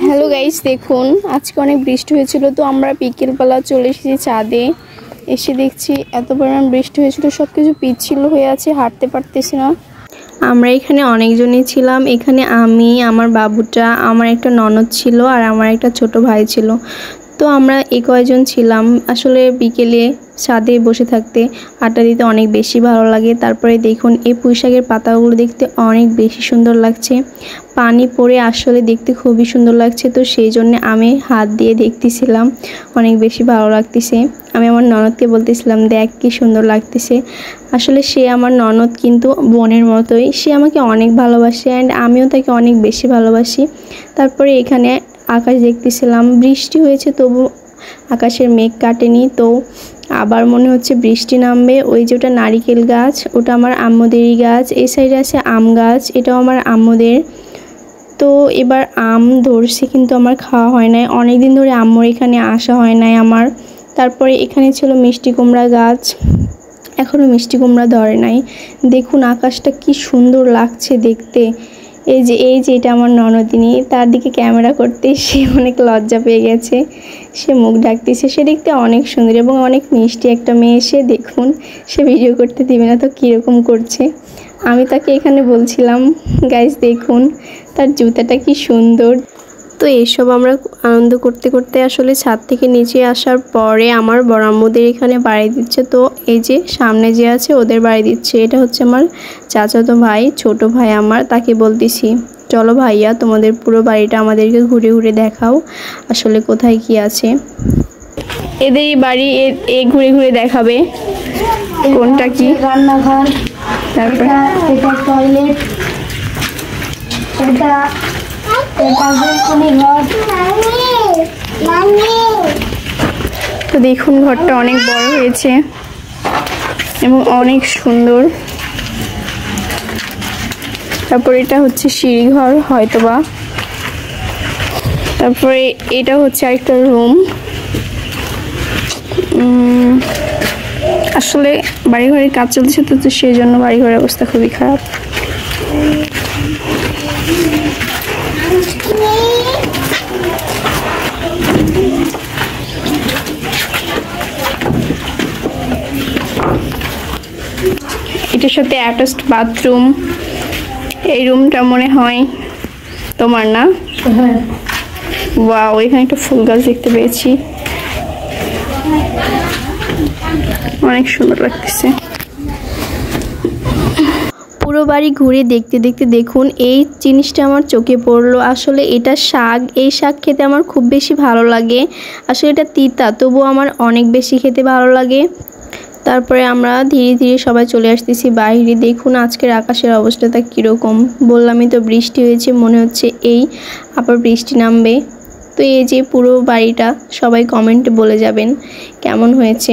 Hello guys, দেখুন আজকে অনেক বৃষ্টি হয়েছিল, তো আমরা বিকেলবেলা চলে এসেছি ছাদে। এসে দেখছি এত পরিমাণ বৃষ্টি হয়েছিল, সব কিছু পিচ্ছিল হয়ে আছে, হাঁটতে পারতেছি না। আমরা এখানে অনেকজনই ছিলাম। এখানে আমি, আমার বাবুটা, আমার একটা ননদ ছিল আর আমার একটা ছোট ভাই ছিল। তো আমরা কয়েকজন ছিলাম। আসলে বিকেলে ছাদে বসে থাকতে আড্ডা দিতে অনেক বেশি ভালো লাগে। তারপরে দেখুন এই পুঁইশাকের পাতাগুলো দেখতে অনেক বেশি সুন্দর লাগছে, পানি পড়ে আসলে দেখতে খুবই সুন্দর লাগছে। তো সেই জন্য আমি হাত দিয়ে দেখতেছিলাম, অনেক বেশি ভালো লাগতেছে। আমি আমার ননদকে বলতেছিলাম, দেখ কি সুন্দর লাগতেছে। আসলে সে আমার ননদ কিন্তু বোনের মতোই, সে আমাকে অনেক ভালোবাসে অ্যান্ড আমিও তাকে অনেক বেশি ভালোবাসি। তারপরে এখানে আকাশ দেখতেছিলাম, বৃষ্টি হয়েছে তবু আকাশের মেঘ কাটেনি। তো আবার মনে হচ্ছে বৃষ্টি নামবে। ওই যে ওটা নারিকেল গাছ, ওটা আমার আম্মুদেরই গাছ। এই সাইডে আছে আম গাছ, এটাও আমার আম্মুদের। তো এবার আম ধরছে কিন্তু আমার খাওয়া হয় নাই, অনেক দিন ধরে আম্মুর এখানে আসা হয় নাই আমার। তারপরে এখানে ছিল মিষ্টি কুমড়া গাছ, এখনও মিষ্টি কুমড়া ধরে নাই। দেখুন আকাশটা কি সুন্দর লাগছে দেখতে। এই যে এটা আমার ননদিনী, তার দিকে ক্যামেরা করতে সে অনেক লজ্জা পেয়ে গেছে, সে মুখ ঢাকতেছে। সে দেখতে অনেক সুন্দর এবং অনেক মিষ্টি একটা মেয়ে। সে দেখুন, সে ভিডিও করতে দিবে না তো কীরকম করছে। আমি তাকে এখানে বলছিলাম, গাইস দেখুন তার জুতাটা কি সুন্দর। তো এইসব আমরা আনন্দ করতে করতে আসলে ছাদ থেকে নিচে আসার পরে আমার বড় আম্মুদের এখানে বাড়ি দিচ্ছে। তো এই যে সামনে যে আছে ওদের বাড়ি দিচ্ছে। এটা হচ্ছে আমার চাচাতো ভাই, ছোট ভাই আমার। তাকে বলতেছি, চলো ভাইয়া তোমাদের পুরো বাড়িটা আমাদেরকে ঘুরে ঘুরে দেখাও, আসলে কোথায় কি আছে। এদের বাড়ি ঘুরে ঘুরে দেখাবে কোনটা কি। রান্নাঘর, তারপর এটা টয়লেট, এটা তো দেখুন ঘরটা অনেক বড় হয়েছে এবং অনেক সুন্দর। তারপর এটা হচ্ছে সিঁড়ি ঘর হয়তোবা। তারপরে এটা হচ্ছে আরেকটা রুম। আসলে বাড়িঘরের কাজ চলছে তো সেই জন্য বাড়িঘরের অবস্থা খুবই খারাপ। এটার সাথে অ্যাটাচড বাথরুম। এই রুমটা মনে হয় তোমার না? হ্যাঁ। ওয়াও, এখানে একটা ফুল গাছ দেখতে পেয়েছি, অনেক সুন্দর লাগতেছে। পুরো বাড়ি ঘুরে দেখতে দেখতে দেখুন এই জিনিসটা আমার চোখে পড়লো। আসলে এটা শাক, এই শাক খেতে আমার খুব বেশি ভালো লাগে। আসলে এটা তিতা, তবুও আমার অনেক বেশি খেতে ভালো লাগে। তারপরে আমরা ধীরে ধীরে সবাই চলে আসতেছি বাইরে। দেখুন আজকের আকাশের অবস্থাটা কীরকম। বললামই তো বৃষ্টি হয়েছে, মনে হচ্ছে আবার বৃষ্টি নামবে। তো এই যে পুরো বাড়িটা সবাই কমেন্টে বলে যাবেন কেমন হয়েছে।